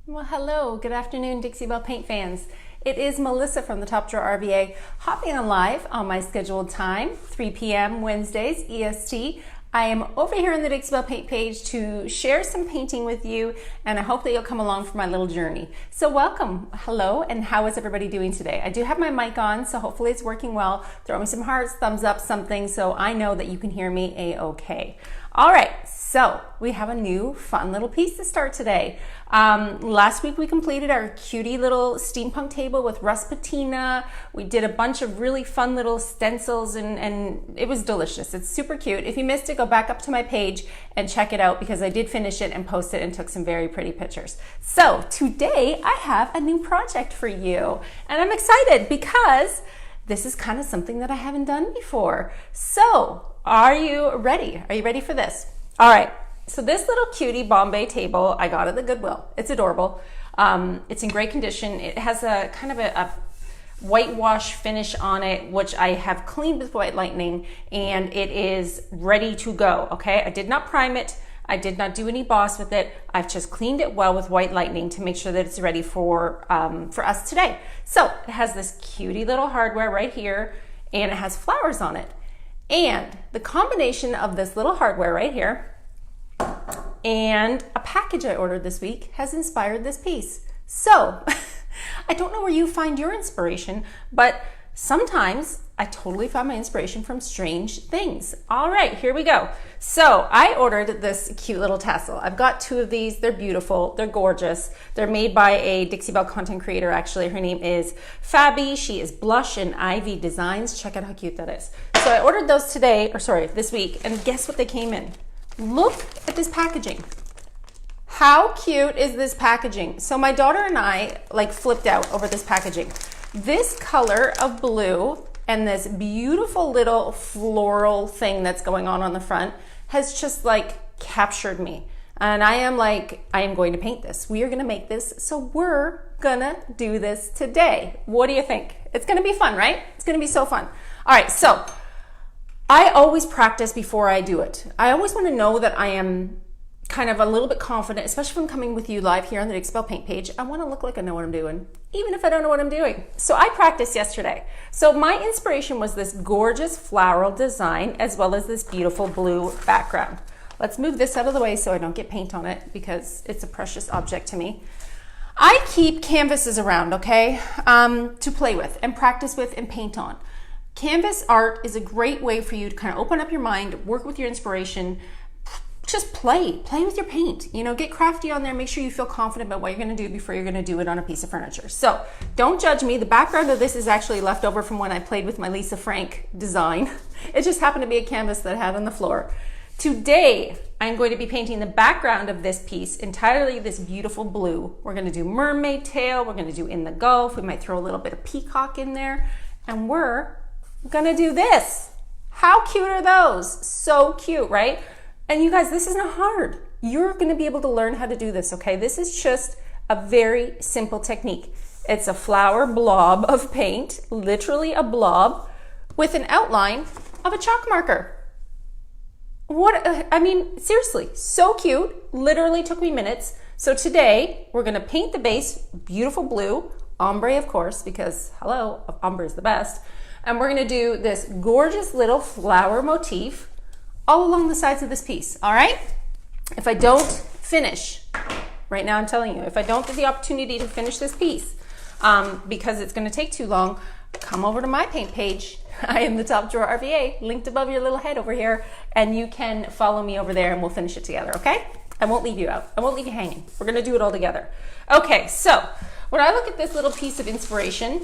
Well, hello, good afternoon, Dixie Belle paint fans. It is Melissa from the Top Drawer RVA, hopping on live on my scheduled time, 3 p.m. Wednesdays, EST. I am over here on the Dixie Belle paint page to share some painting with you, and I hope that you'll come along for my little journey. So welcome, hello, and how is everybody doing today? I do have my mic on, so hopefully it's working well. Throw me some hearts, thumbs up, something, so I know that you can hear me a-okay. All right, so we have a new fun little piece to start today. Last week we completed our cutie little steampunk table with rust patina. We did a bunch of really fun little stencils and it was delicious. It's super cute. If you missed it, go back up to my page and check it out because I did finish it and post it and took some very pretty pictures. So today I have a new project for you and I'm excited because this is kind of something that I haven't done before. So are you ready? Are you ready for this? All right, so this little cutie Bombay table, I got at the Goodwill. It's adorable. It's in great condition. It has a kind of a whitewash finish on it, which I have cleaned with White Lightning, and it is ready to go, okay? I did not prime it. I did not do any boss with it. I've just cleaned it well with White Lightning to make sure that it's ready for us today. So it has this cutie little hardware right here, and it has flowers on it. And the combination of this little hardware right here and a package I ordered this week has inspired this piece. So I don't know where you find your inspiration, but sometimes I totally find my inspiration from strange things. All right, here we go. So I ordered this cute little tassel. I've got two of these. They're beautiful. They're gorgeous. They're made by a Dixie Belle content creator, actually. Her name is Fabi. She is Blush and Ivy Designs. Check out how cute that is. So I ordered those today, or sorry, this week, and guess what they came in? Look at this packaging. How cute is this packaging? So my daughter and I like flipped out over this packaging. This color of blue and this beautiful little floral thing that's going on the front has just like captured me. And I am like, I am going to paint this. We are gonna make this, so we're gonna do this today. What do you think? It's gonna be fun, right? It's gonna be so fun. All right, so I always practice before I do it. I always wanna know that I am kind of a little bit confident, especially if I'm coming with you live here on the Dixie Belle paint page. I want to look like I know what I'm doing, even if I don't know what I'm doing. So I practiced yesterday. So my inspiration was this gorgeous floral design as well as this beautiful blue background. Let's move this out of the way so I don't get paint on it because it's a precious object to me. I keep canvases around, okay, to play with and practice with and paint on. Canvas art is a great way for you to kind of open up your mind, work with your inspiration, just play with your paint, you know, get crafty on there, make sure you feel confident about what you're gonna do before you're gonna do it on a piece of furniture. So don't judge me. The background of this is actually left over from when I played with my Lisa Frank design. It just happened to be a canvas that I had on the floor. Today, I'm going to be painting the background of this piece entirely this beautiful blue. We're gonna do mermaid tail, we're gonna do in the Gulf, we might throw a little bit of peacock in there, and we're gonna do this. How cute are those? So cute, right? And you guys, this is not hard. You're gonna be able to learn how to do this, okay? This is just a very simple technique. It's a flower blob of paint, literally a blob, with an outline of a chalk marker. I mean, seriously, so cute. Literally took me minutes. So today, we're gonna paint the base, beautiful blue, ombre of course, because hello, ombre is the best. And we're gonna do this gorgeous little flower motif all along the sides of this piece, all right? If I don't finish, right now I'm telling you, if I don't get the opportunity to finish this piece, because it's gonna take too long, come over to my paint page. I am the Top Drawer RVA, linked above your little head over here, and you can follow me over there and we'll finish it together, okay? I won't leave you out. I won't leave you hanging. We're gonna do it all together. Okay, so when I look at this little piece of inspiration,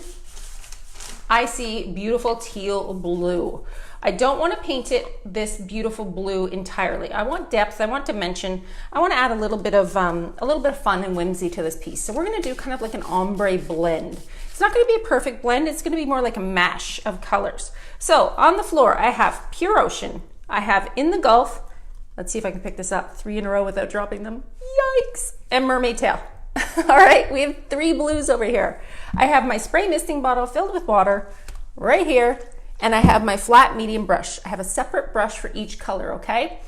I see beautiful teal blue. I don't want to paint it this beautiful blue entirely. I want depth, I want dimension. I want to add a little bit of fun and whimsy to this piece. So we're going to do kind of like an ombre blend. It's not going to be a perfect blend. It's going to be more like a mash of colors. So on the floor, I have Pure Ocean. I have In the Gulf. Let's see if I can pick this up 3 in a row without dropping them. Yikes! And Mermaid Tail. All right, we have 3 blues over here. I have my spray misting bottle filled with water right here, and I have my flat medium brush. I have a separate brush for each color, okay?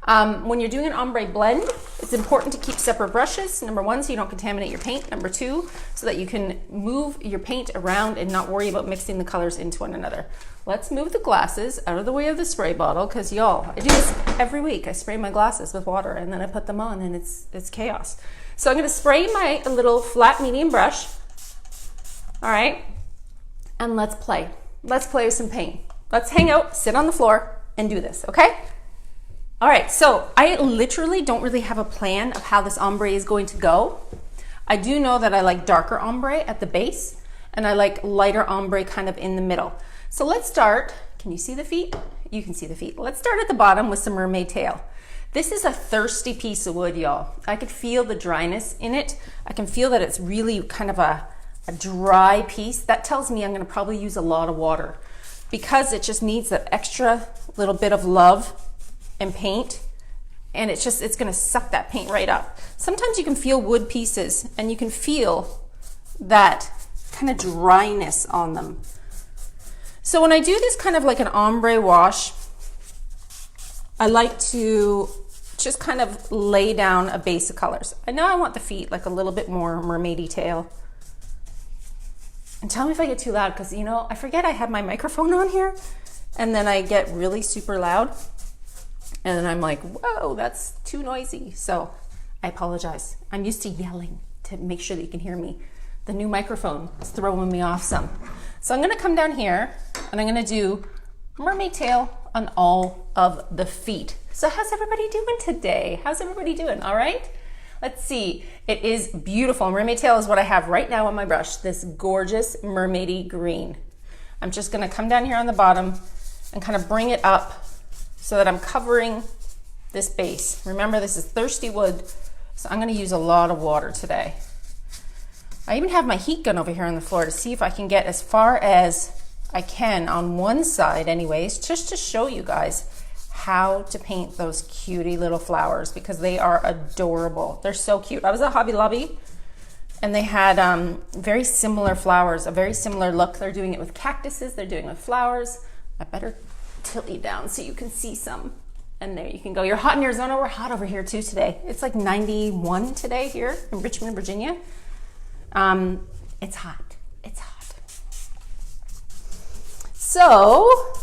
When you're doing an ombre blend, it's important to keep separate brushes. Number one, so you don't contaminate your paint. Number two, so that you can move your paint around and not worry about mixing the colors into one another. Let's move the glasses out of the way of the spray bottle, because y'all, I do this every week. I spray my glasses with water and then I put them on and it's chaos. So I'm gonna spray my little flat medium brush. All right, and let's play. Let's play with some paint. Let's hang out, sit on the floor, and do this, okay? All right, so I literally don't really have a plan of how this ombre is going to go. I do know that I like darker ombre at the base, and I like lighter ombre kind of in the middle. So let's start. Can you see the feet? You can see the feet. Let's start at the bottom with some mermaid tail. This is a thirsty piece of wood, y'all. I could feel the dryness in it. I can feel that it's really kind of a dry piece. That tells me I'm gonna probably use a lot of water because it just needs that extra little bit of love and paint, and it's gonna suck that paint right up. Sometimes you can feel wood pieces and you can feel that kind of dryness on them. So when I do this kind of like an ombre wash, I like to just kind of lay down a base of colors. I know I want the feet like a little bit more mermaidy tail. And tell me if I get too loud, because you know, I forget I have my microphone on here and then I get really super loud. And then I'm like, whoa, that's too noisy. So I apologize. I'm used to yelling to make sure that you can hear me. The new microphone is throwing me off some. So I'm gonna come down here and I'm gonna do mermaid tail on all of the feet. So how's everybody doing today? How's everybody doing? All right? Let's see. It is beautiful. Mermaid tail is what I have right now on my brush, this gorgeous mermaidy green. I'm just gonna come down here on the bottom and kind of bring it up so that I'm covering this base. Remember, this is thirsty wood, so I'm gonna use a lot of water today. I even have my heat gun over here on the floor to see if I can get as far as I can on one side anyways, just to show you guys how to paint those cutie little flowers, because they are adorable. They're so cute. I was at Hobby Lobby and they had very similar flowers, a very similar look. They're doing it with cactuses, they're doing it with flowers. I better tilt you down so you can see some. And there you can go. You're hot in Arizona. We're hot over here too today. It's like 91 today here in Richmond, Virginia. It's hot. It's hot. So,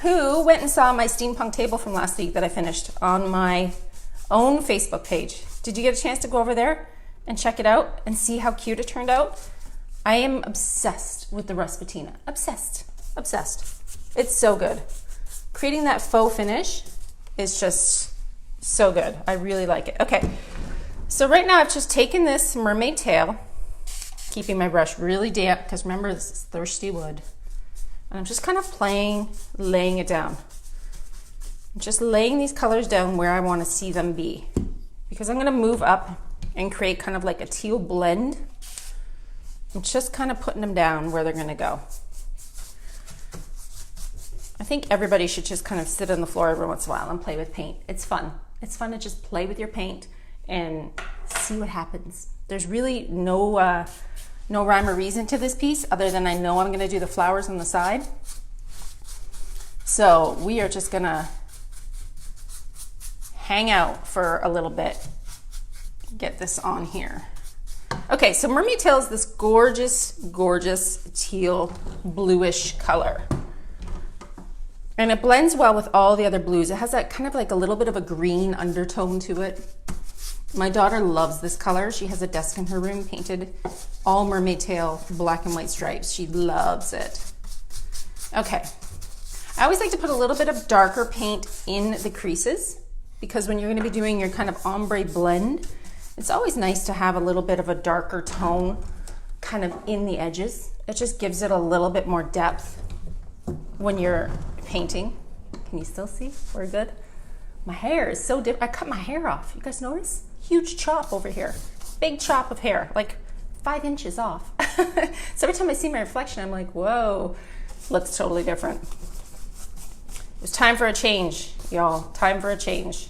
who went and saw my steampunk table from last week that I finished on my own Facebook page? Did you get a chance to go over there and check it out and see how cute it turned out? I am obsessed with the Russ Patina. Obsessed. Obsessed. It's so good. Creating that faux finish is just so good. I really like it. Okay, so right now I've just taken this mermaid tail, keeping my brush really damp, because remember, this is thirsty wood. And I'm just kind of laying it down. I'm just laying these colors down where I want to see them be, because I'm going to move up and create kind of like a teal blend. I'm just kind of putting them down where they're going to go. I think everybody should just kind of sit on the floor every once in a while and play with paint. It's fun. It's fun to just play with your paint and see what happens. There's really no rhyme or reason to this piece other than I know I'm gonna do the flowers on the side. So we are just gonna hang out for a little bit. Get this on here. Okay, so mermaid tail is this gorgeous, gorgeous teal bluish color. And it blends well with all the other blues. It has that kind of like a little bit of a green undertone to it. My daughter loves this color. She has a desk in her room painted all mermaid tail, black and white stripes. She loves it. Okay. I always like to put a little bit of darker paint in the creases, because when you're going to be doing your kind of ombre blend, it's always nice to have a little bit of a darker tone kind of in the edges. It just gives it a little bit more depth when you're painting. Can you still see? We're good. My hair is so different. I cut my hair off. You guys notice? Huge chop over here. Big chop of hair, like 5 inches off. So every time I see my reflection, I'm like, whoa, looks totally different. It's time for a change, y'all. Time for a change.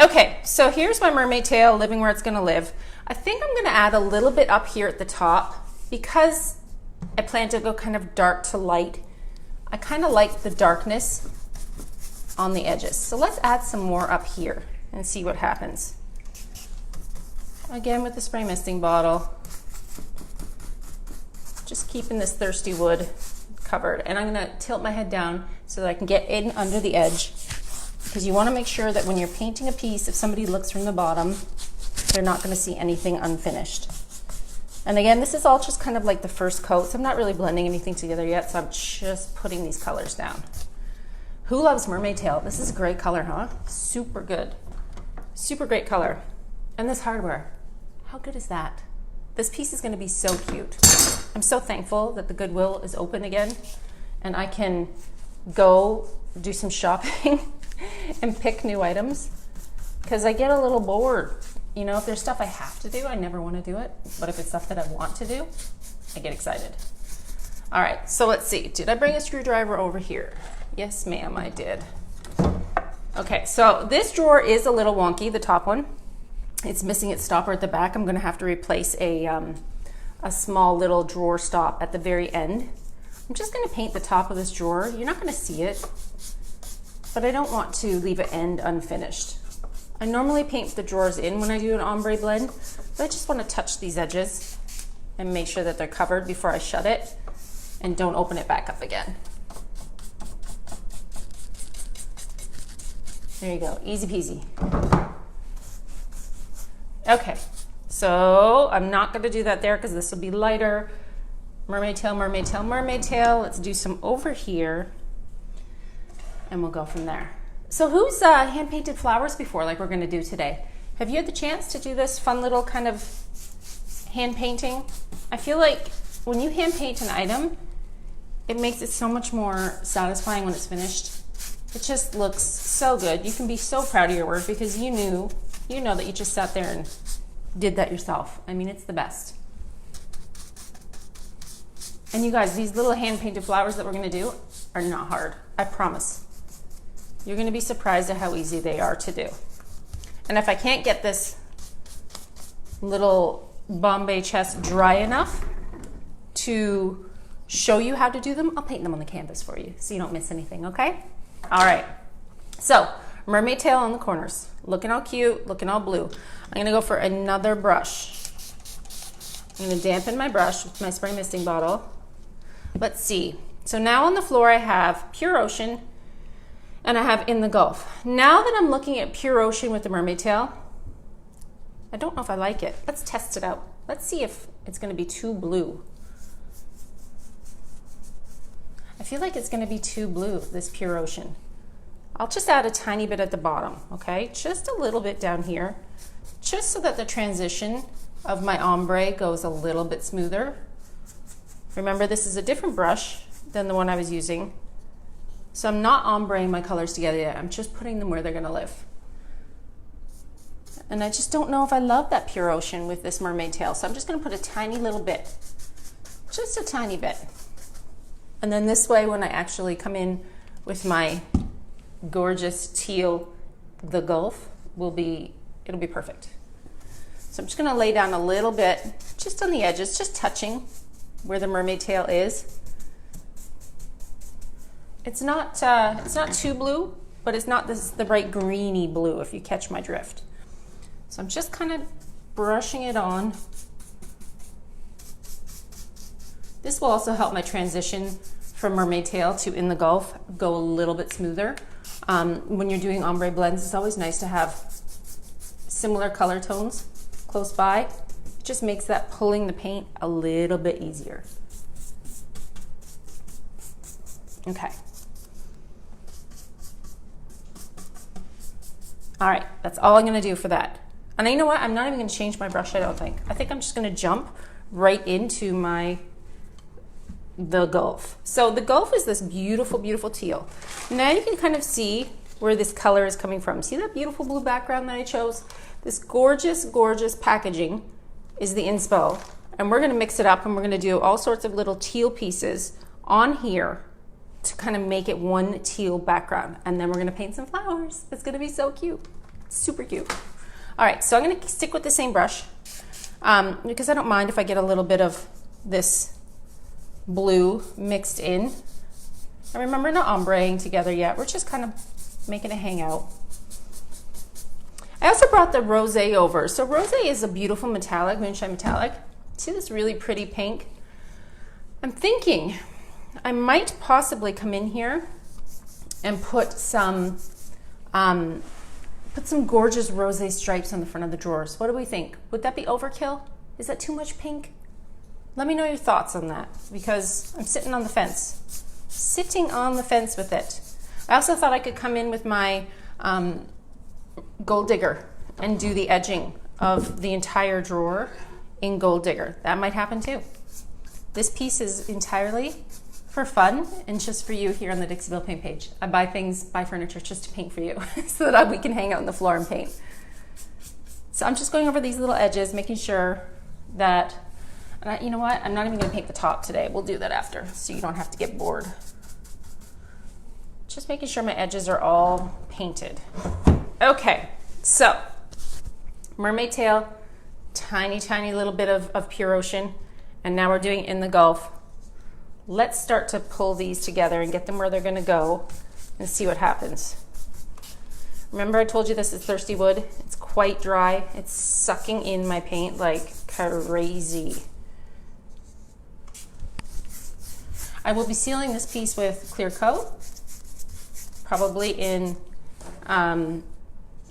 Okay, so here's my mermaid tail living where it's gonna live. I think I'm gonna add a little bit up here at the top because I plan to go kind of dark to light. I kind of like the darkness on the edges. So let's add some more up here and see what happens. Again with the spray misting bottle, just keeping this thirsty wood covered. And I'm gonna tilt my head down so that I can get in under the edge, because you wanna make sure that when you're painting a piece, if somebody looks from the bottom, they're not gonna see anything unfinished. And again, this is all just kind of like the first coat, so I'm not really blending anything together yet, so I'm just putting these colors down. Who loves mermaid tail? This is a great color, huh? Super good. Super great color. And this hardware, how good is that? This piece is gonna be so cute. I'm so thankful that the Goodwill is open again and I can go do some shopping and pick new items, because I get a little bored. You know, if there's stuff I have to do, I never want to do it. But if it's stuff that I want to do, I get excited. All right, so let's see. Did I bring a screwdriver over here? Yes, ma'am, I did. Okay, so this drawer is a little wonky, the top one. It's missing its stopper at the back. I'm gonna have to replace a small little drawer stop at the very end. I'm just gonna paint the top of this drawer. You're not gonna see it, but I don't want to leave an end unfinished. I normally paint the drawers in when I do an ombre blend, but I just want to touch these edges and make sure that they're covered before I shut it and don't open it back up again. There you go, easy peasy. Okay, so I'm not going to do that there because this will be lighter. Mermaid tail, mermaid tail, mermaid tail. Let's do some over here and we'll go from there. So who's hand painted flowers before, like we're gonna do today? Have you had the chance to do this fun little kind of hand painting? I feel like when you hand paint an item, it makes it so much more satisfying when it's finished. It just looks so good. You can be so proud of your work because you know that you just sat there and did that yourself. I mean, it's the best. And you guys, these little hand painted flowers that we're gonna do are not hard, I promise. You're gonna be surprised at how easy they are to do. And if I can't get this little Bombay chest dry enough to show you how to do them, I'll paint them on the canvas for you so you don't miss anything, okay? All right, so mermaid tail on the corners. Looking all cute, looking all blue. I'm gonna go for another brush. I'm gonna dampen my brush with my spray misting bottle. Let's see. So now on the floor I have Pure Ocean, and I have In the Gulf. Now that I'm looking at Pure Ocean with the mermaid tail, I don't know if I like it. Let's test it out. Let's see if it's gonna be too blue. I feel like it's gonna be too blue, this Pure Ocean. I'll just add a tiny bit at the bottom, okay? Just a little bit down here, just so that the transition of my ombre goes a little bit smoother. Remember, this is a different brush than the one I was using. So I'm not ombreing my colors together yet. I'm just putting them where they're gonna live. And I just don't know if I love that Pure Ocean with this mermaid tail. So I'm just gonna put a tiny little bit, just a tiny bit. And then this way, when I actually come in with my gorgeous teal, the Gulf, it'll be perfect. So I'm just gonna lay down a little bit, just on the edges, just touching where the mermaid tail is. It's not too blue, but it's not the bright greeny blue, if you catch my drift. So I'm just kind of brushing it on. This will also help my transition from mermaid tail to In the Gulf go a little bit smoother. When you're doing ombre blends, it's always nice to have similar color tones close by. It just makes that pulling the paint a little bit easier. Okay. All right, that's all I'm gonna do for that. And you know what? I'm not even gonna change my brush, I don't think. I think I'm just gonna jump right into the Gulf. So the Gulf is this beautiful, beautiful teal. Now you can kind of see where this color is coming from. See that beautiful blue background that I chose? This gorgeous, gorgeous packaging is the inspo. And we're gonna mix it up and we're gonna do all sorts of little teal pieces on here to kind of make it one teal background. And then we're gonna paint some flowers. It's gonna be so cute, super cute. All right, so I'm gonna stick with the same brush because I don't mind if I get a little bit of this blue mixed in. And remember, not ombreing together yet. We're just kind of making a hangout. I also brought the rosé over. So rosé is a beautiful metallic, moonshine metallic. See this really pretty pink? I'm thinking I might possibly come in here and put some gorgeous rosé stripes on the front of the drawers. What do we think? Would that be overkill? Is that too much pink? Let me know your thoughts on that, because I'm sitting on the fence. Sitting on the fence with it. I also thought I could come in with my Gold Digger and do the edging of the entire drawer in Gold Digger. That might happen too. This piece is entirely for fun and just for you here on the Dixie Belle paint page. I buy furniture just to paint for you so that we can hang out on the floor and paint. So I'm just going over these little edges, making sure that, you know what, I'm not even gonna paint the top today. We'll do that after so you don't have to get bored. Just making sure my edges are all painted. Okay, so mermaid tail, tiny, tiny little bit of pure ocean, and now we're doing in the Gulf. Let's start to pull these together and get them where they're gonna go and see what happens. Remember I told you this is thirsty wood? It's quite dry. It's sucking in my paint like crazy. I will be sealing this piece with clear coat, probably in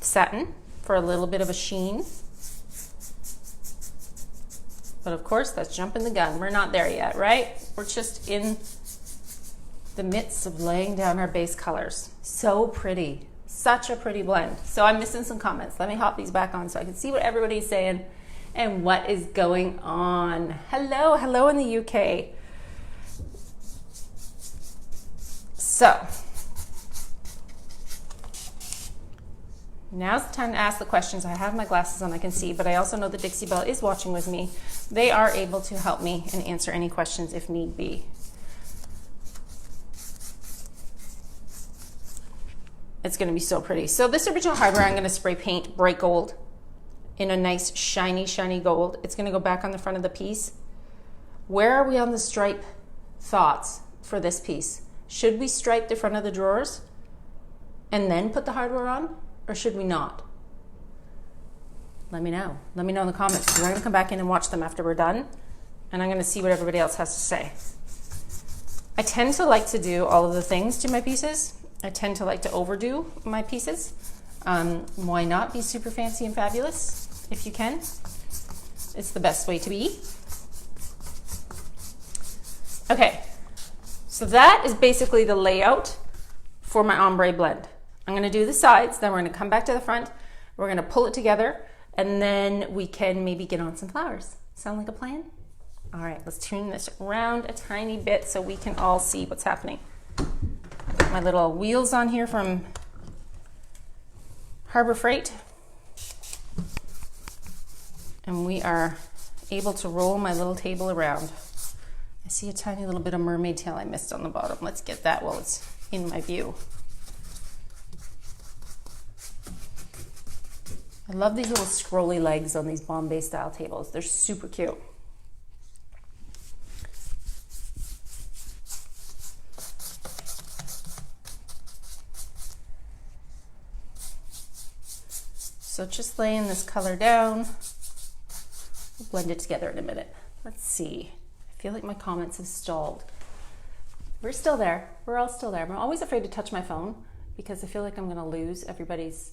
satin for a little bit of a sheen. But of course, that's jumping the gun. We're not there yet, right? We're just in the midst of laying down our base colors. So pretty, such a pretty blend. So I'm missing some comments. Let me hop these back on so I can see what everybody's saying and what is going on. Hello, hello in the UK. So, now's the time to ask the questions. I have my glasses on, I can see, but I also know that Dixie Belle is watching with me. They are able to help me and answer any questions if need be. It's gonna be so pretty. So this original hardware, I'm gonna spray paint bright gold in a nice shiny, shiny gold. It's gonna go back on the front of the piece. Where are we on the stripe thoughts for this piece? Should we stripe the front of the drawers and then put the hardware on? Or should we not? Let me know. Let me know in the comments, because I'm gonna come back in and watch them after we're done, and I'm gonna see what everybody else has to say. I tend to like to do all of the things to my pieces. I tend to like to overdo my pieces. Why not be super fancy and fabulous if you can? It's the best way to be. Okay, so that is basically the layout for my ombre blend. I'm gonna do the sides, then we're gonna come back to the front, we're gonna pull it together, and then we can maybe get on some flowers. Sound like a plan? All right, let's turn this around a tiny bit so we can all see what's happening. I've got my little wheels on here from Harbor Freight, and we are able to roll my little table around. I see a tiny little bit of mermaid tail I missed on the bottom. Let's get that while it's in my view. I love these little scrolly legs on these Bombay style tables. They're super cute. So just laying this color down. We'll blend it together in a minute. Let's see. I feel like my comments have stalled. We're still there. We're all still there. I'm always afraid to touch my phone because I feel like I'm gonna lose everybody's.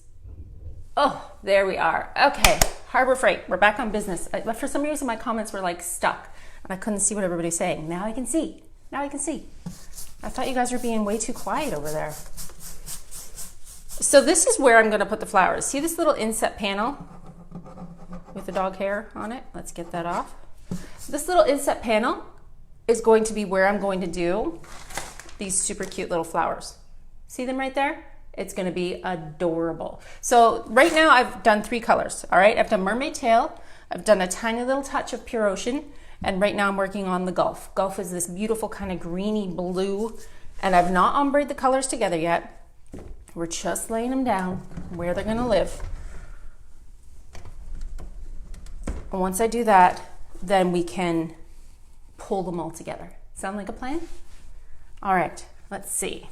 Oh, there we are. Okay, Harbor Freight, we're back on business. But for some reason, my comments were like stuck and I couldn't see what everybody's saying. Now I can see. Now I can see. I thought you guys were being way too quiet over there. So this is where I'm gonna put the flowers. See this little inset panel with the dog hair on it? Let's get that off. This little inset panel is going to be where I'm going to do these super cute little flowers. See them right there? It's gonna be adorable. So right now I've done 3 colors, all right? I've done mermaid tail, I've done a tiny little touch of pure ocean, and right now I'm working on the Gulf. Gulf is this beautiful kind of greeny blue, and I've not ombreed the colors together yet. We're just laying them down where they're gonna live. And once I do that, then we can pull them all together. Sound like a plan? All right, let's see.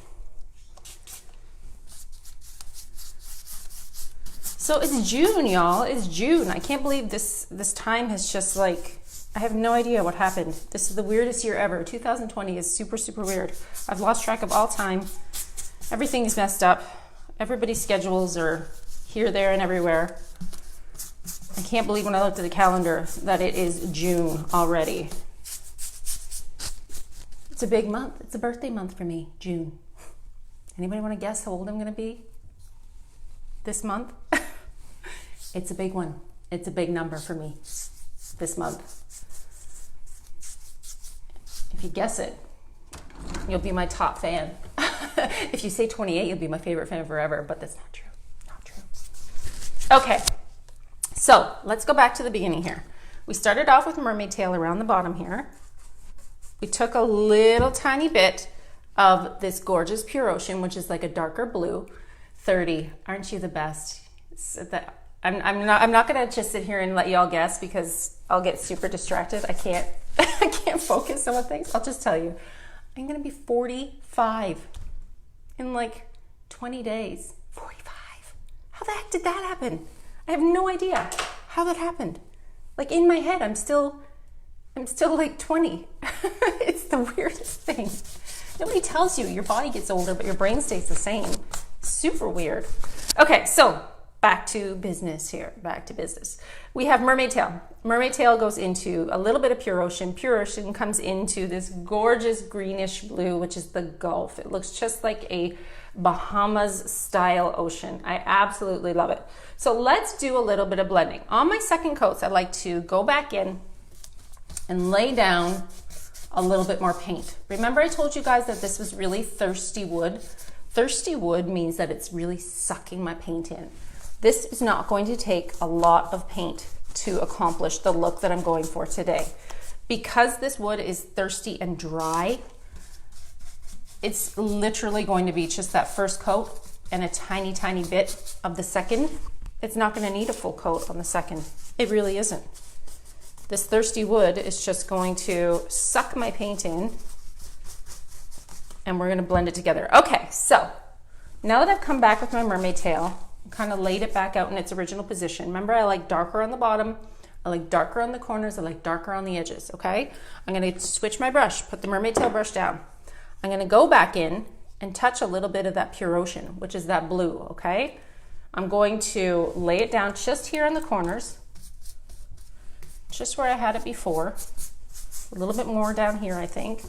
So it's June, y'all. It's June. I can't believe this time has just like, I have no idea what happened. This is the weirdest year ever. 2020 is super, super weird. I've lost track of all time. Everything is messed up. Everybody's schedules are here, there, and everywhere. I can't believe when I looked at the calendar that it is June already. It's a big month. It's a birthday month for me, June. Anybody want to guess how old I'm going to be this month? It's a big one. It's a big number for me this month. If you guess it, you'll be my top fan. If you say 28, you'll be my favorite fan forever, but that's not true. Not true. Okay, so let's go back to the beginning here. We started off with mermaid tail around the bottom here. We took a little tiny bit of this gorgeous Pure Ocean, which is like a darker blue. 30, aren't you the best? I'm not gonna just sit here and let y'all guess because I'll get super distracted. I can't I can't focus on things. I'll just tell you, I'm gonna be 45 in like 20 days. 45. How the heck did that happen? I have no idea how that happened. Like in my head, I'm still like 20. It's the weirdest thing. Nobody tells you your body gets older, but your brain stays the same. Super weird. Okay, so back to business here. Back to business. We have mermaid tail. Mermaid tail goes into a little bit of Pure Ocean. Pure Ocean comes into this gorgeous greenish blue, which is the Gulf. It looks just like a Bahamas style ocean. I absolutely love it. So let's do a little bit of blending. On my second coats, I like to go back in and lay down a little bit more paint. Remember I told you guys that this was really thirsty wood? Thirsty wood means that it's really sucking my paint in. This is not going to take a lot of paint to accomplish the look that I'm going for today. Because this wood is thirsty and dry, it's literally going to be just that first coat and a tiny, tiny bit of the second. It's not going to need a full coat on the second. It really isn't. This thirsty wood is just going to suck my paint in and we're going to blend it together. Okay, so now that I've come back with my mermaid tail, kind of laid it back out in its original position. Remember, I like darker on the bottom, I like darker on the corners, I like darker on the edges, okay? I'm going to switch my brush, put the mermaid tail brush down. I'm going to go back in and touch a little bit of that Pure Ocean, which is that blue, okay? I'm going to lay it down just here on the corners, just where I had it before, a little bit more down here, I think.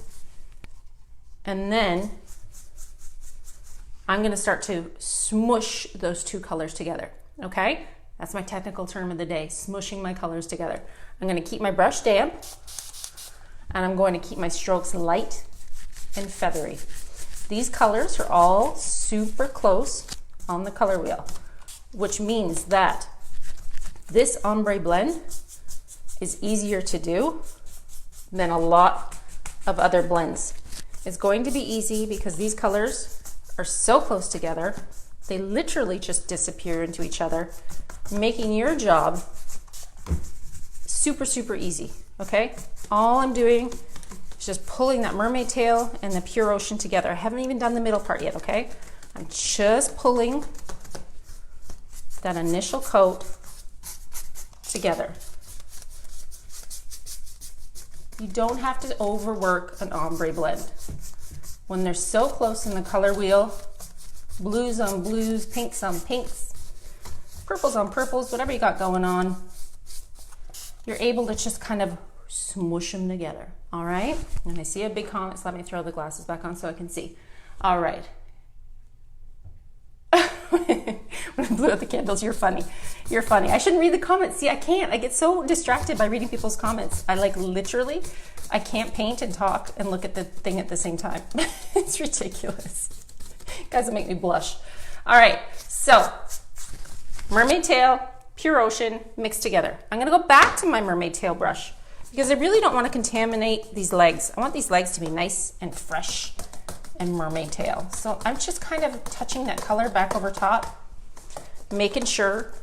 And then I'm going to start to smush those two colors together, okay? That's my technical term of the day, smushing my colors together. I'm going to keep my brush damp, and I'm going to keep my strokes light and feathery. These colors are all super close on the color wheel, which means that this ombre blend is easier to do than a lot of other blends. It's going to be easy because these colors are so close together, they literally just disappear into each other, making your job super, super easy, okay? All I'm doing is just pulling that mermaid tail and the Pure Ocean together. I haven't even done the middle part yet, okay? I'm just pulling that initial coat together. You don't have to overwork an ombre blend. When they're so close in the color wheel, blues on blues, pinks on pinks, purples on purples, whatever you got going on, you're able to just kind of smush them together, all right? And I see a big comment, so let me throw the glasses back on so I can see. All right. When I blew out the candles, you're funny. You're funny. I shouldn't read the comments. See, I can't. I get so distracted by reading people's comments. I like literally, I can't paint and talk and look at the thing at the same time. It's ridiculous. Guys, it make me blush. All right, so mermaid tail, Pure Ocean mixed together. I'm gonna go back to my mermaid tail brush because I really don't want to contaminate these legs. I want these legs to be nice and fresh and mermaid tail. So I'm just kind of touching that color back over top, making sure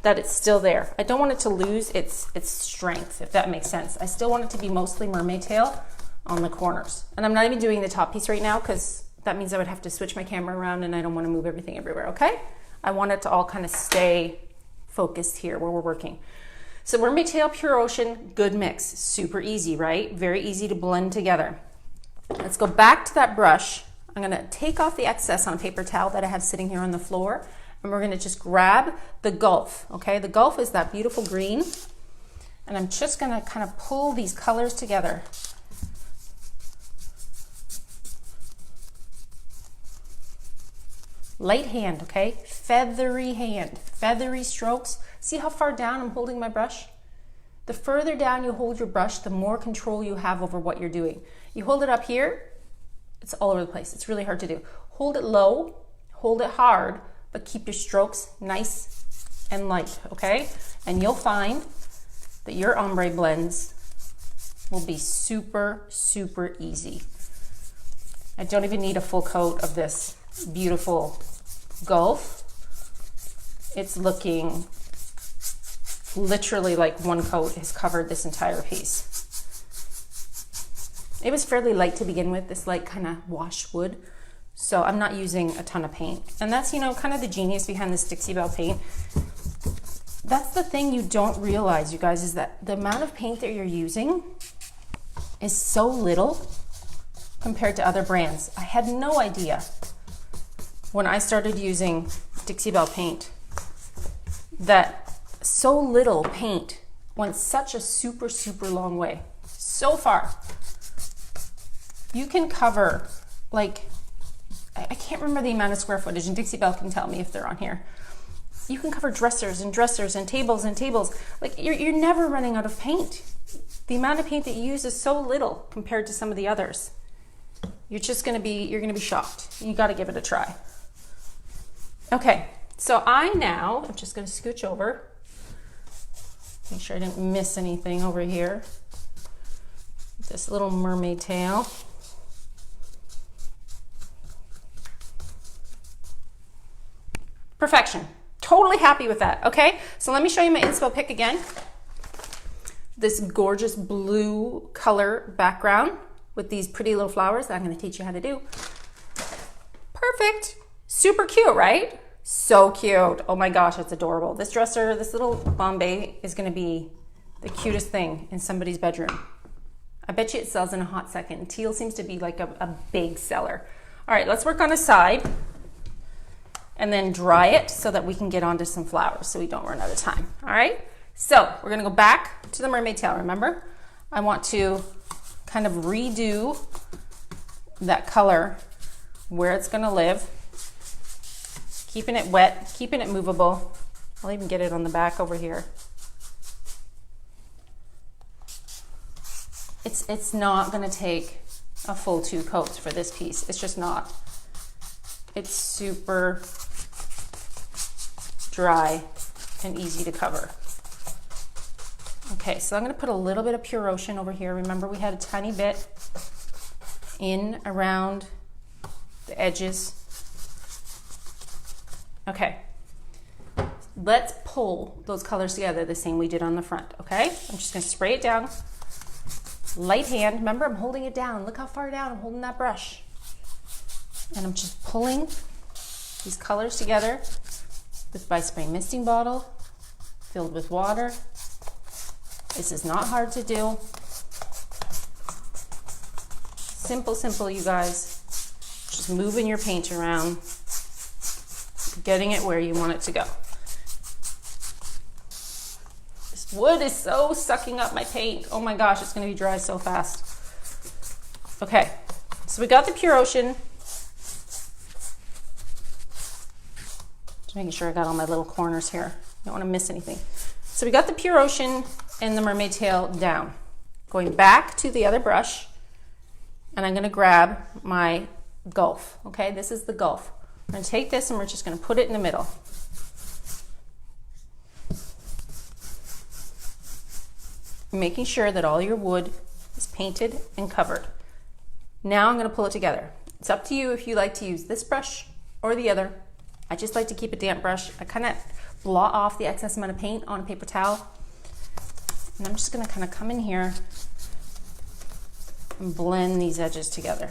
that it's still there. I don't want it to lose its strength, if that makes sense. I still want it to be mostly mermaid tail on the corners. And I'm not even doing the top piece right now because that means I would have to switch my camera around and I don't want to move everything everywhere, okay? I want it to all kind of stay focused here where we're working. So Mermaid Tail, Pure Ocean, good mix. Super easy, right? Very easy to blend together. Let's go back to that brush. I'm gonna take off the excess on a paper towel that I have sitting here on the floor, and we're gonna just grab the Gulf, okay? The Gulf is that beautiful green, and I'm just gonna kind of pull these colors together. Light hand, okay? Feathery strokes. See how far down I'm holding my brush? The further down you hold your brush, the more control you have over what you're doing. You hold it up here, it's all over the place. It's really hard to do. Hold it low, hold it hard, but keep your strokes nice and light, okay? And you'll find that your ombre blends will be super, super easy. I don't even need a full coat of this beautiful Gulf. It's looking literally like one coat has covered this entire piece. It was fairly light to begin with, this light kind of washed wood. So I'm not using a ton of paint. And that's, you know, kind of the genius behind this Dixie Belle paint. That's the thing you don't realize, you guys, is that the amount of paint that you're using is so little compared to other brands. I had no idea when I started using Dixie Belle paint that so little paint went such a super, super long way. So far. You can cover, like, I can't remember the amount of square footage, and Dixie Belle can tell me if they're on here. You can cover dressers and dressers and tables and tables. Like, you're never running out of paint. The amount of paint that you use is so little compared to some of the others. You're gonna be shocked. You gotta give it a try. Okay, so I'm just gonna scooch over. Make sure I didn't miss anything over here. This little mermaid tail. Perfection. Totally happy with that. Okay, so let me show you my inspo pick again. This gorgeous blue color background with these pretty little flowers that I'm going to teach you how to do. Perfect. Super cute, right? So cute. Oh my gosh, it's adorable. This dresser, this little Bombay is going to be the cutest thing in somebody's bedroom. I bet you it sells in a hot second. Teal seems to be like a big seller. All right, let's work on a side and then dry it so that we can get onto some flowers so we don't run out of time. All right, so we're gonna go back to the mermaid tail. Remember, I want to kind of redo that color where it's gonna live, keeping it wet, keeping it movable. I'll even get it on the back over here. It's not gonna take a full 2 coats for this piece. It's just not. It's super dry and easy to cover. Okay, so I'm gonna put a little bit of Pure Ocean over here. Remember, we had a tiny bit in around the edges. Okay, let's pull those colors together the same we did on the front, okay? I'm just gonna spray it down. Light hand, remember I'm holding it down. Look how far down I'm holding that brush. And I'm just pulling these colors together with by spray misting bottle filled with water. This is not hard to do. Simple, simple, you guys. Just moving your paint around, getting it where you want it to go. This wood is so sucking up my paint. Oh my gosh, it's gonna be dry so fast. Okay, so we got the Pure Ocean. Just making sure I got all my little corners here. Don't want to miss anything. So we got the Pure Ocean and the mermaid tail down. Going back to the other brush, and I'm going to grab my Gulf. Okay, this is the Gulf. I'm going to take this and we're just going to put it in the middle. Making sure that all your wood is painted and covered. Now I'm going to pull it together. It's up to you if you like to use this brush or the other. I just like to keep a damp brush. I kind of blot off the excess amount of paint on a paper towel. And I'm just going to kind of come in here and blend these edges together.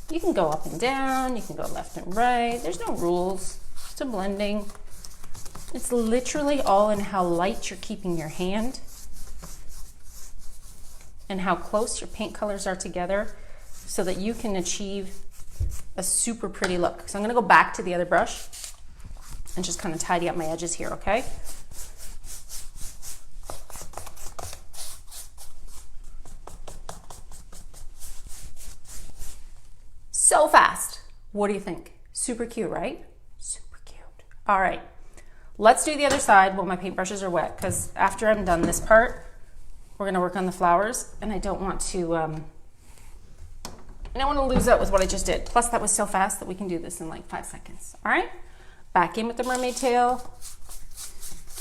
You can go up and down, you can go left and right. There's no rules to blending. It's literally all in how light you're keeping your hand and how close your paint colors are together so that you can achieve a super pretty look. So I'm gonna go back to the other brush and just kind of tidy up my edges here, okay? So fast. What do you think? Super cute, right? Super cute. All right, let's do the other side while my paintbrushes are wet, because after I'm done this part, we're gonna work on the flowers, and I don't want to lose out with what I just did. Plus that was so fast that we can do this in like 5 seconds. All right, back in with the mermaid tail,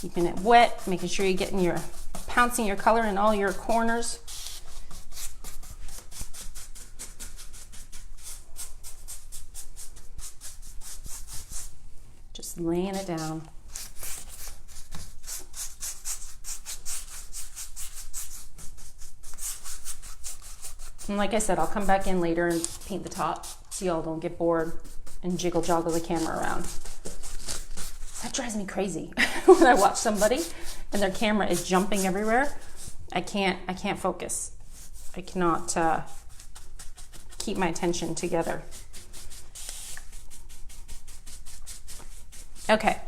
keeping it wet, making sure you're getting your, pouncing your color in all your corners. Just laying it down. And like I said, I'll come back in later and paint the top so y'all don't get bored and jiggle joggle the camera around. That drives me crazy when I watch somebody and their camera is jumping everywhere. I can't focus. I cannot keep my attention together. Okay,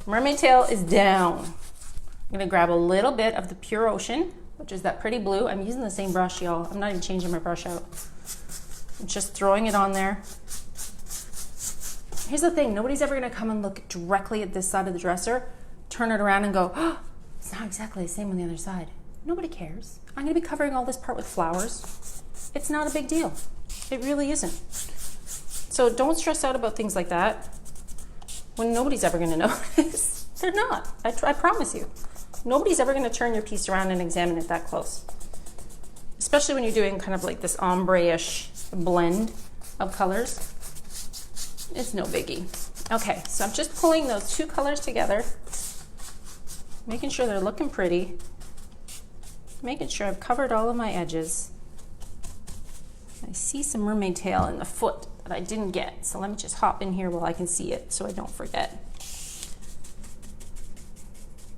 mermaid tail is down. I'm gonna grab a little bit of the Pure Ocean, which is that pretty blue. I'm using the same brush, y'all. I'm not even changing my brush out. I'm just throwing it on there. Here's the thing, nobody's ever gonna come and look directly at this side of the dresser, turn it around and go, oh, it's not exactly the same on the other side. Nobody cares. I'm gonna be covering all this part with flowers. It's not a big deal. It really isn't. So don't stress out about things like that when nobody's ever gonna notice. They're not, I promise you. Nobody's ever gonna turn your piece around and examine it that close. Especially when you're doing kind of like this ombre-ish blend of colors. It's no biggie. Okay, so I'm just pulling those two colors together, making sure they're looking pretty, making sure I've covered all of my edges. I see some mermaid tail in the foot that I didn't get, so let me just hop in here while I can see it so I don't forget.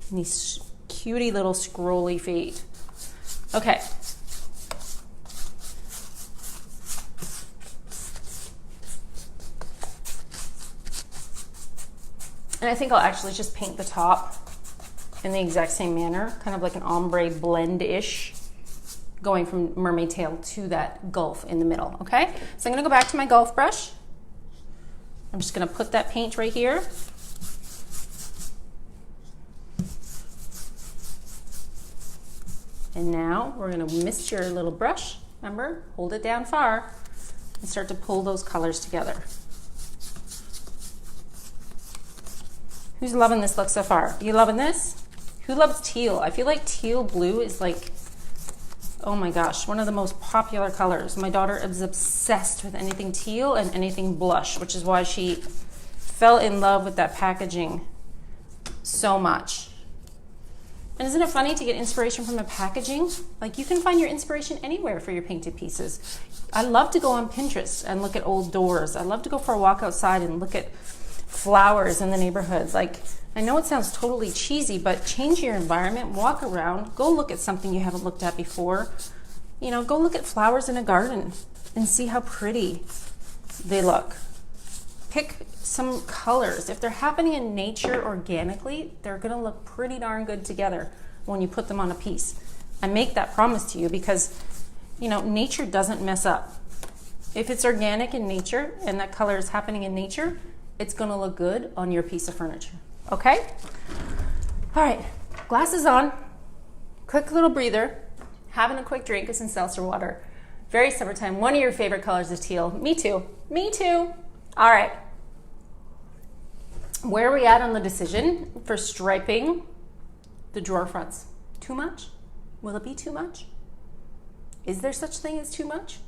And these cutie little scrolly feet. Okay. And I think I'll actually just paint the top in the exact same manner, kind of like an ombre blend-ish, going from mermaid tail to that gulf in the middle, okay? So I'm gonna go back to my golf brush. I'm just gonna put that paint right here. And now we're gonna mist your little brush, remember? Hold it down far and start to pull those colors together. Who's loving this look so far? You loving this? Who loves teal? I feel like teal blue is like, oh my gosh, one of the most popular colors. My daughter is obsessed with anything teal and anything blush, which is why she fell in love with that packaging so much. And isn't it funny to get inspiration from the packaging? Like, you can find your inspiration anywhere for your painted pieces. I love to go on Pinterest and look at old doors. I love to go for a walk outside and look at flowers in the neighborhood. Like, I know it sounds totally cheesy, but change your environment, walk around, go look at something you haven't looked at before. You know, go look at flowers in a garden and see how pretty they look. Pick some colors. If they're happening in nature organically, they're gonna look pretty darn good together when you put them on a piece. I make that promise to you because, you know, nature doesn't mess up. If it's organic in nature and that color is happening in nature, it's gonna look good on your piece of furniture, okay? All right, glasses on, quick little breather, having a quick drink of some seltzer water. Very summertime. One of your favorite colors is teal. Me too, me too. All right, where are we at on the decision for striping the drawer fronts? Too much? Will it be too much? Is there such thing as too much?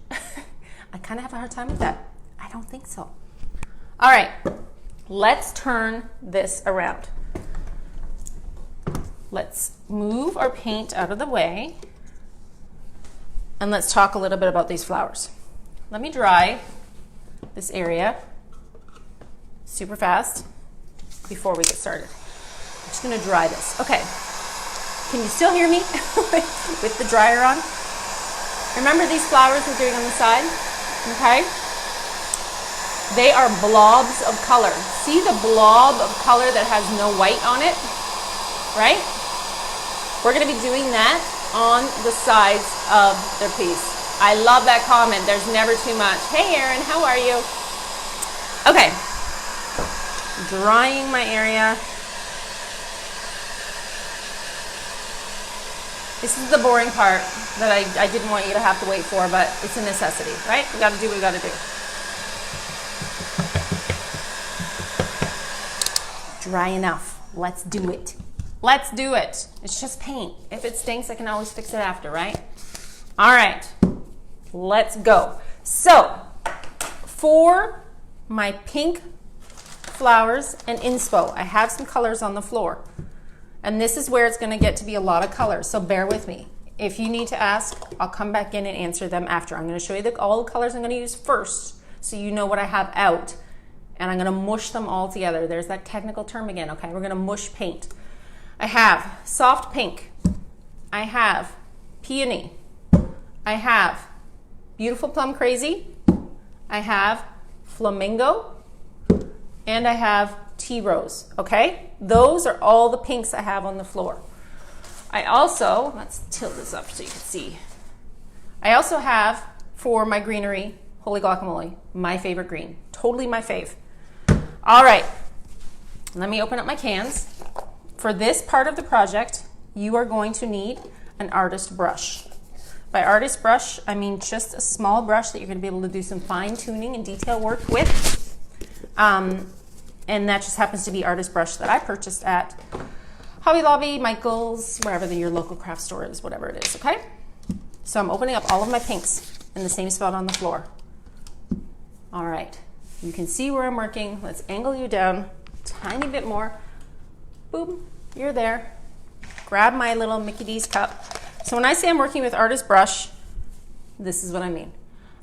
I kind of have a hard time with that. I don't think so. All right, let's turn this around. Let's move our paint out of the way and let's talk a little bit about these flowers. Let me dry this area super fast before we get started. I'm just gonna dry this. Okay, can you still hear me with the dryer on? Remember these flowers we're doing on the side? Okay. They are blobs of color. See the blob of color that has no white on it, right? We're gonna be doing that on the sides of their piece. I love that comment, there's never too much. Hey Erin, how are you? Okay, drying my area. This is the boring part that I didn't want you to have to wait for, but it's a necessity, right? We gotta do what we gotta do. Dry enough. Let's do it. Let's do it. It's just paint. If it stinks, I can always fix it after, right? All right, let's go. So, for my pink flowers and inspo, I have some colors on the floor. And this is where it's gonna get to be a lot of colors, so bear with me. If you need to ask, I'll come back in and answer them after. I'm gonna show you all the colors I'm gonna use first, so you know what I have out. And I'm gonna mush them all together. There's that technical term again, okay? We're gonna mush paint. I have soft pink. I have peony. I have beautiful plum crazy. I have flamingo. And I have tea rose, okay? Those are all the pinks I have on the floor. I also, let's tilt this up so you can see. I also have, for my greenery, holy guacamole, my favorite green. Totally my fave. All right, let me open up my cans. For this part of the project, you are going to need an artist brush. By artist brush, I mean just a small brush that you're gonna be able to do some fine tuning and detail work with. And that just happens to be artist brush that I purchased at Hobby Lobby, Michael's, wherever your local craft store is, whatever it is, okay? So I'm opening up all of my pinks in the same spot on the floor. All right. You can see where I'm working. Let's angle you down a tiny bit more. Boom, you're there. Grab my little Mickey D's cup. So when I say I'm working with artist brush, this is what I mean.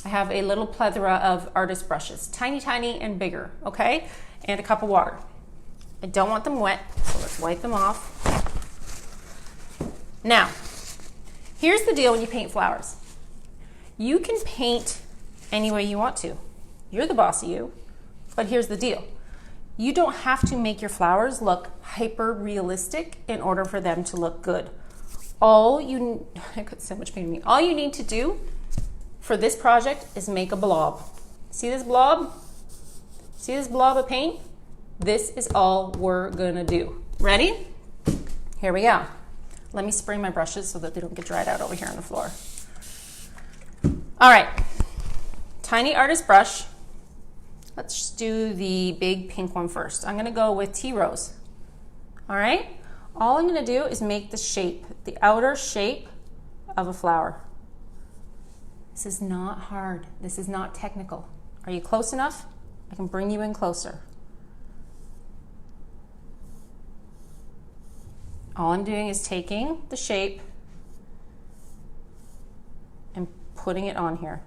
I have a little plethora of artist brushes, tiny, tiny and bigger, okay? And a cup of water. I don't want them wet, so let's wipe them off. Now, here's the deal when you paint flowers. You can paint any way you want to. You're the boss of you, but here's the deal. You don't have to make your flowers look hyper realistic in order for them to look good. I got so much pain in me. All you need to do for this project is make a blob. See this blob? See this blob of paint? This is all we're gonna do. Ready? Here we go. Let me spray my brushes so that they don't get dried out over here on the floor. All right, tiny artist brush. Let's just do the big pink one first. I'm gonna go with tea rose. All right? All I'm gonna do is make the shape, the outer shape of a flower. This is not hard. This is not technical. Are you close enough? I can bring you in closer. All I'm doing is taking the shape and putting it on here.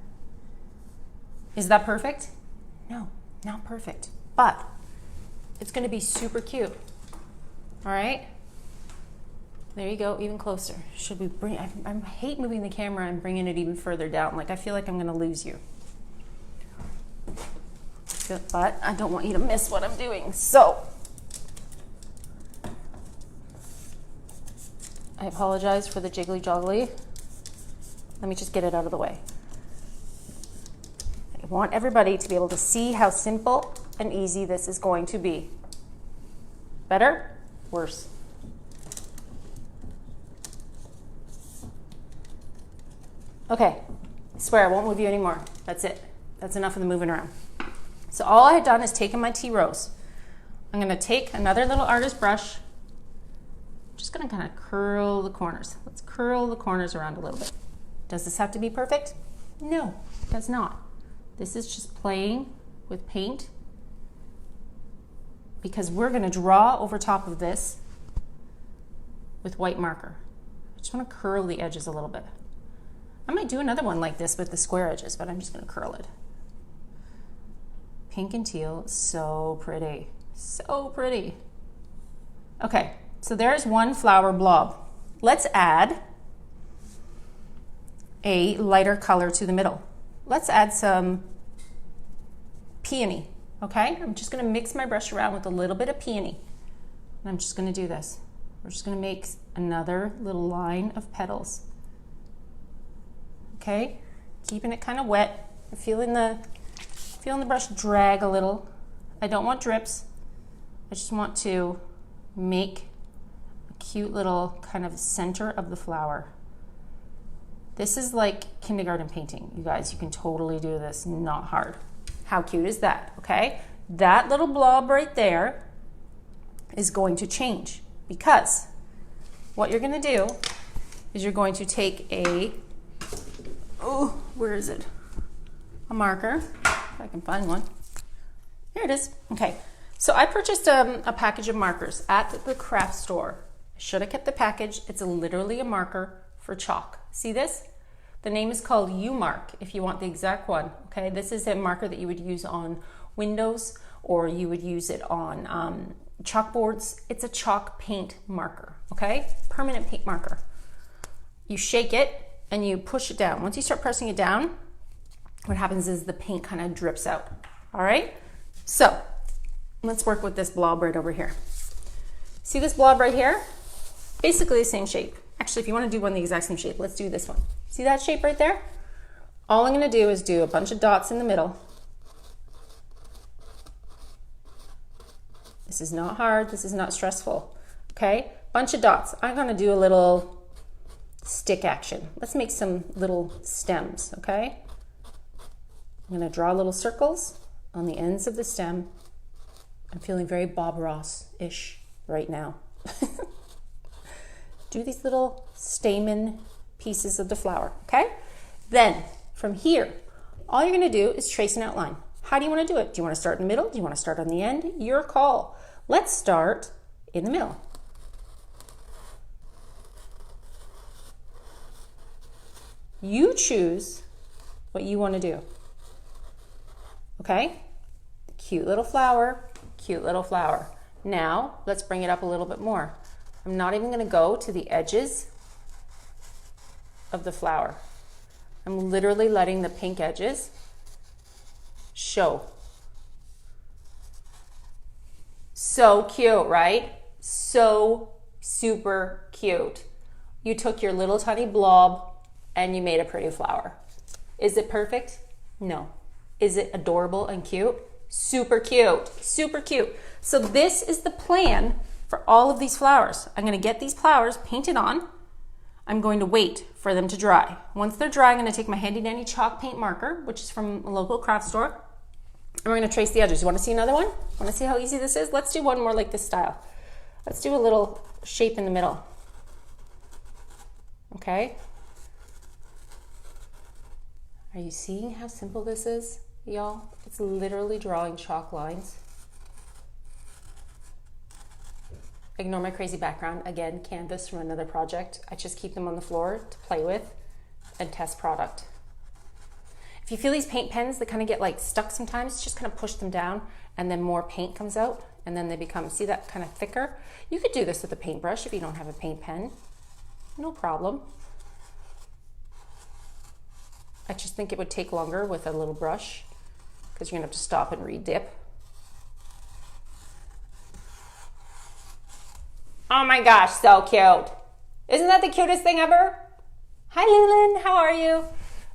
Is that perfect? No, not perfect, but it's gonna be super cute. All right, there you go, even closer. Should we bring, I hate moving the camera and bringing it even further down. Like I feel like I'm gonna lose you. But I don't want you to miss what I'm doing. So, I apologize for the jiggly joggly. Let me just get it out of the way. I want everybody to be able to see how simple and easy this is going to be. Better? Worse? Okay, I swear I won't move you anymore. That's it. That's enough of the moving around. So all I had done is taken my tea rose. I'm gonna take another little artist brush. I'm just gonna kind of curl the corners. Let's curl the corners around a little bit. Does this have to be perfect? No, it does not. This is just playing with paint because we're gonna draw over top of this with white marker. I just wanna curl the edges a little bit. I might do another one like this with the square edges, but I'm just gonna curl it. Pink and teal, so pretty, so pretty. Okay, so there's one flower blob. Let's add a lighter color to the middle. Let's add some peony, okay? I'm just gonna mix my brush around with a little bit of peony. And I'm just gonna do this. We're just gonna make another little line of petals. Okay, keeping it kind of wet. I'm feeling the brush drag a little. I don't want drips. I just want to make a cute little kind of center of the flower. This is like kindergarten painting, you guys. You can totally do this, not hard. How cute is that, okay? That little blob right there is going to change because what you're gonna do is you're going to take a, oh, where is it? A marker, if I can find one. Here it is, okay. So I purchased a package of markers at the craft store. I should have kept the package. It's literally a marker for chalk. See this? The name is called U-Mark if you want the exact one, okay? This is a marker that you would use on windows or you would use it on chalkboards. It's a chalk paint marker, okay? Permanent paint marker. You shake it and you push it down. Once you start pressing it down, what happens is the paint kind of drips out, all right? So let's work with this blob right over here. See this blob right here? Basically the same shape. Actually, if you want to do one the exact same shape, let's do this one. See that shape right there? All I'm going to do is do a bunch of dots in the middle. This is not hard. This is not stressful. Okay? Bunch of dots. I'm going to do a little stick action. Let's make some little stems, okay? I'm going to draw little circles on the ends of the stem. I'm feeling very Bob Ross-ish right now. Do these little stamen pieces of the flower, okay? Then from here, all you're gonna do is trace an outline. How do you wanna do it? Do you wanna start in the middle? Do you wanna start on the end? Your call. Let's start in the middle. You choose what you wanna do, okay? Cute little flower, cute little flower. Now, let's bring it up a little bit more. I'm not even gonna go to the edges of the flower. I'm literally letting the pink edges show. So cute, right? So super cute. You took your little tiny blob and you made a pretty flower. Is it perfect? No. Is it adorable and cute? Super cute, super cute. So this is the plan for all of these flowers. I'm gonna get these flowers painted on. I'm going to wait for them to dry. Once they're dry, I'm gonna take my handy dandy chalk paint marker, which is from a local craft store, and we're gonna trace the edges. You wanna see another one? Wanna see how easy this is? Let's do one more like this style. Let's do a little shape in the middle. Okay? Are you seeing how simple this is, y'all? It's literally drawing chalk lines. Ignore my crazy background. Again, canvas from another project. I just keep them on the floor to play with and test product. If you feel these paint pens that kind of get like stuck sometimes, just kind of push them down and then more paint comes out and then they become, see that kind of thicker? You could do this with a paintbrush if you don't have a paint pen. No problem. I just think it would take longer with a little brush because you're gonna have to stop and re-dip. Oh my gosh, so cute. Isn't that the cutest thing ever? Hi Leland, how are you?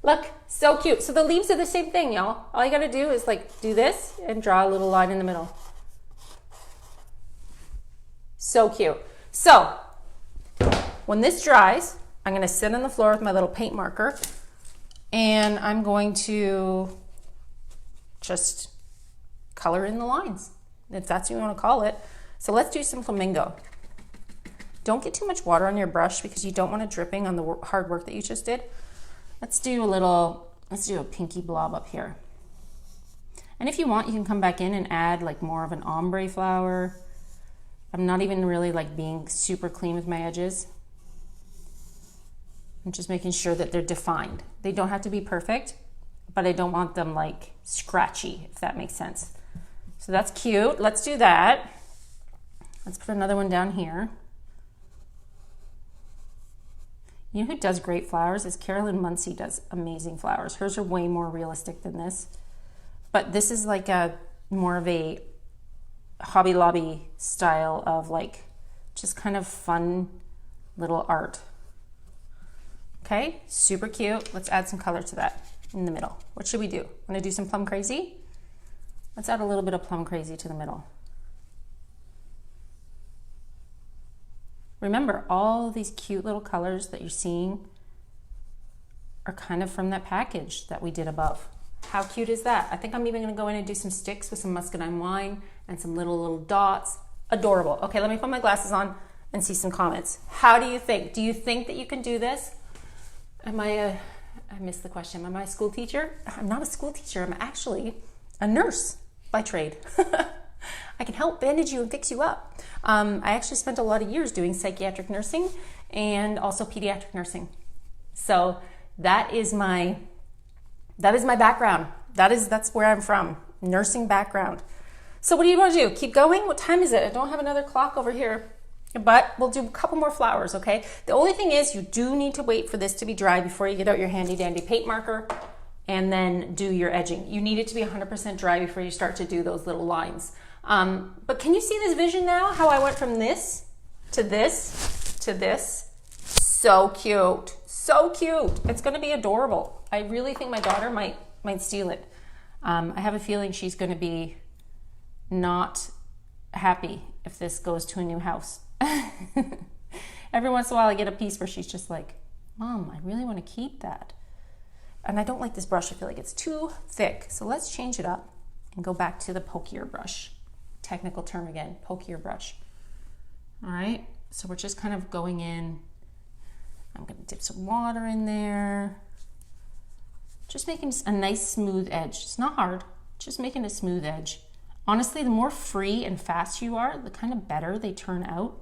Look, so cute. So the leaves are the same thing, y'all. All you gotta do is like do this and draw a little line in the middle. So cute. So when this dries, I'm gonna sit on the floor with my little paint marker and I'm going to just color in the lines, if that's what you wanna call it. So let's do some flamingo. Don't get too much water on your brush because you don't want it dripping on the hard work that you just did. Let's do a pinky blob up here. And if you want, you can come back in and add like more of an ombre flower. I'm not even really like being super clean with my edges. I'm just making sure that they're defined. They don't have to be perfect. but I don't want them like scratchy, if that makes sense. So that's cute. Let's do that. Let's put another one down here. You know who does great flowers is Carolyn Muncie does amazing flowers. Hers are way more realistic than this. But this is like a more of a Hobby Lobby style of like just kind of fun little art. Okay, super cute. Let's add some color to that in the middle. What should we do? Want to do some Plum Crazy? Let's add a little bit of Plum Crazy to the middle. Remember, all these cute little colors that you're seeing are kind of from that package that we did above. How cute is that? I think I'm even gonna go in and do some sticks with some muscadine wine and some little dots. Adorable. Okay, let me put my glasses on and see some comments. How do you think? Do you think that you can do this? I missed the question. Am I a school teacher? I'm not a school teacher. I'm actually a nurse by trade. I can help bandage you and fix you up. I actually spent a lot of years doing psychiatric nursing and also pediatric nursing. So that is my background. That's where I'm from, nursing background. So what do you want to do? Keep going? What time is it? I don't have another clock over here, but we'll do a couple more flowers, okay? The only thing is you do need to wait for this to be dry before you get out your handy dandy paint marker and then do your edging. You need it to be 100% dry before you start to do those little lines. But can you see this vision now? How I went from this to this to this? So cute. So cute. It's going to be adorable. I really think my daughter might steal it. I have a feeling she's going to be not happy if this goes to a new house. Every once in a while I get a piece where she's just like, Mom, I really want to keep that. And I don't like this brush. I feel like it's too thick. So let's change it up and go back to the pokier brush. Technical term again, pokier brush. All right, so we're just kind of going in. I'm going to dip some water in there. Just making a nice smooth edge. It's not hard, just making a smooth edge. Honestly, the more free and fast you are, the kind of better they turn out.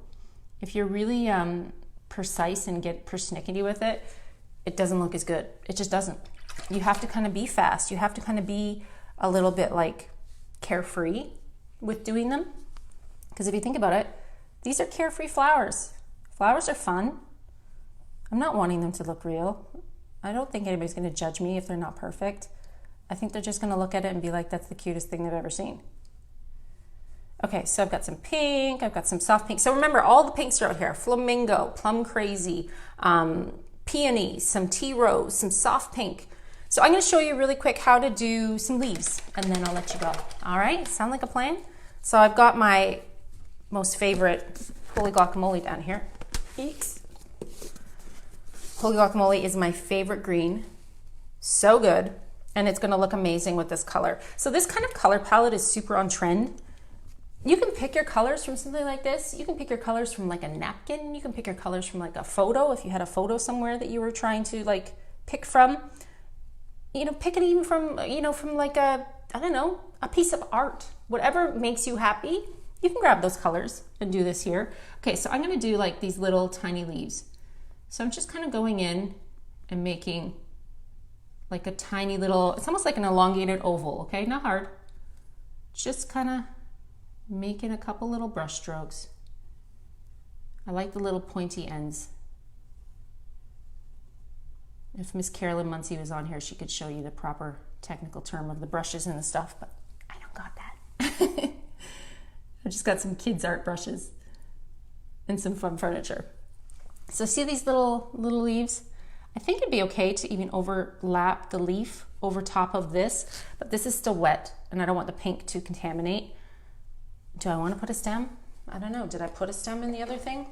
If you're really precise and get persnickety with it, it doesn't look as good. It just doesn't. You have to kind of be fast. You have to kind of be a little bit like carefree with doing them. Because if you think about it, these are carefree flowers. Flowers are fun. I'm not wanting them to look real. I don't think anybody's going to judge me if they're not perfect. I think they're just going to look at it and be like, that's the cutest thing they've ever seen. Okay, so I've got some pink, I've got some soft pink. So remember, all the pinks are out here. Flamingo, Plum Crazy, peony, some tea rose, some soft pink. So I'm going to show you really quick how to do some leaves, and then I'll let you go. All right, sound like a plan? So I've got my most favorite Holy Guacamole down here. Eeks. Holy Guacamole is my favorite green. So good. And it's going to look amazing with this color. So this kind of color palette is super on trend. You can pick your colors from something like this. You can pick your colors from like a napkin. You can pick your colors from like a photo. If you had a photo somewhere that you were trying to like pick from, you know, pick it even from, you know, from like a, I don't know, a piece of art. Whatever makes you happy, you can grab those colors and do this here. Okay, so I'm going to do like these little tiny leaves. So I'm just kind of going in and making like a tiny little, it's almost like an elongated oval, okay? Not hard. Just kind of making a couple little brush strokes. I like the little pointy ends. If Miss Carolyn Muncie was on here, she could show you the proper technical term of the brushes and the stuff, but I don't got that. I just got some kids' art brushes and some fun furniture. So see these little leaves? I think it'd be okay to even overlap the leaf over top of this, but this is still wet and I don't want the pink to contaminate. Do I want to put a stem? I don't know. Did I put a stem in the other thing?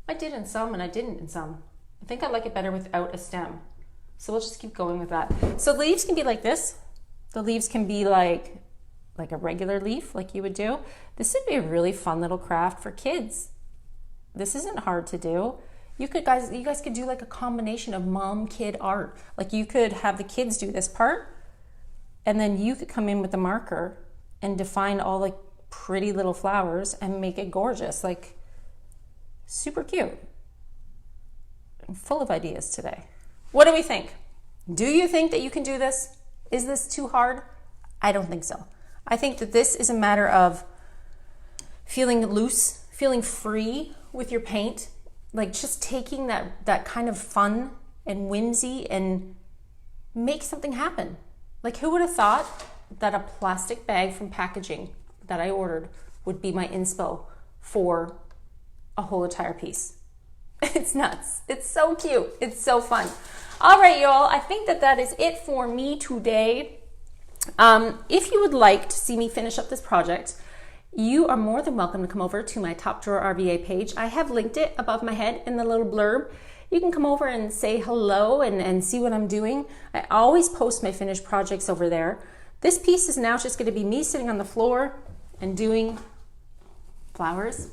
I did in some and I didn't in some. I think I like it better without a stem. So we'll just keep going with that. So the leaves can be like this. The leaves can be like a regular leaf like you would do. This would be a really fun little craft for kids. This isn't hard to do. You guys could do like a combination of mom-kid art. Like you could have the kids do this part and then you could come in with the marker and define all like pretty little flowers and make it gorgeous, like super cute. I'm full of ideas today. What do we think? Do you think that you can do this? Is this too hard? I don't think so. I think that this is a matter of feeling loose, feeling free with your paint, like just taking that kind of fun and whimsy and make something happen. Like, who would have thought that a plastic bag from packaging that I ordered would be my inspo for a whole entire piece? It's nuts. It's so cute. It's so fun. All right, y'all. I think that is it for me today. If you would like to see me finish up this project, you are more than welcome to come over to my Top Drawer RVA page. I have linked it above my head in the little blurb. You can come over and say hello and see what I'm doing. I always post my finished projects over there. This piece is now just going to be me sitting on the floor and doing flowers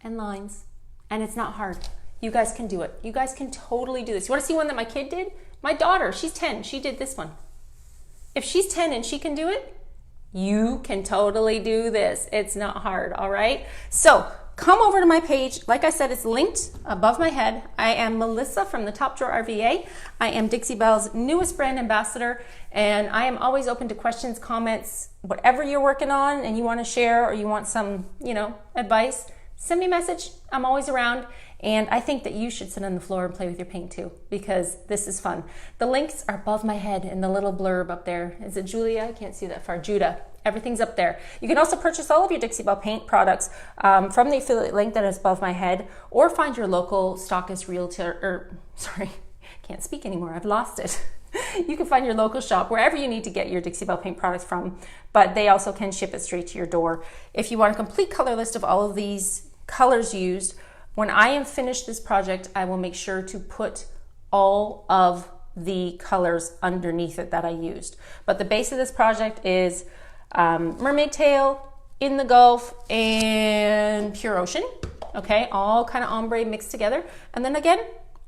and lines. And it's not hard. You guys can do it. You guys can totally do this. You want to see one that my kid did? My daughter, she's 10. She did this one. If she's 10 and she can do it, you can totally do this. It's not hard, all right? So come over to my page. Like I said, it's linked above my head. I am Melissa from the Top Drawer RVA. I am Dixie Belle's newest brand ambassador, and I am always open to questions, comments, whatever you're working on and you want to share, or you want some, advice, send me a message. I'm always around. And I think that you should sit on the floor and play with your paint too, because this is fun. The links are above my head in the little blurb up there. Is it Julia? I can't see that far. Judah. Everything's up there. You can also purchase all of your Dixie Belle paint products from the affiliate link that is above my head, or find your local stockist realtor, can't speak anymore. I've lost it. You can find your local shop wherever you need to get your Dixie Belle paint products from, but they also can ship it straight to your door. If you want a complete color list of all of these colors used, when I am finished this project, I will make sure to put all of the colors underneath it that I used. But the base of this project is mermaid tail, in the Gulf, and pure ocean. Okay, all kind of ombre mixed together. And then again,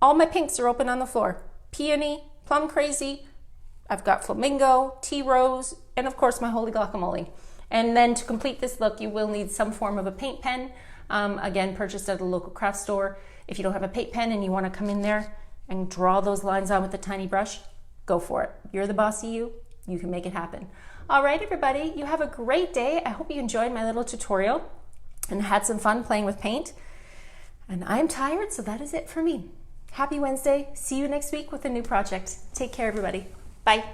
all my pinks are open on the floor. Peony, plum crazy, I've got flamingo, tea rose, and of course my holy guacamole. And then to complete this look, you will need some form of a paint pen. Again, purchased at a local craft store. If you don't have a paint pen and you want to come in there and draw those lines on with a tiny brush, go for it. You're the bossy you. You can make it happen. All right, everybody, you have a great day. I hope you enjoyed my little tutorial and had some fun playing with paint. And I'm tired, so that is it for me. Happy Wednesday. See you next week with a new project. Take care, everybody. Bye.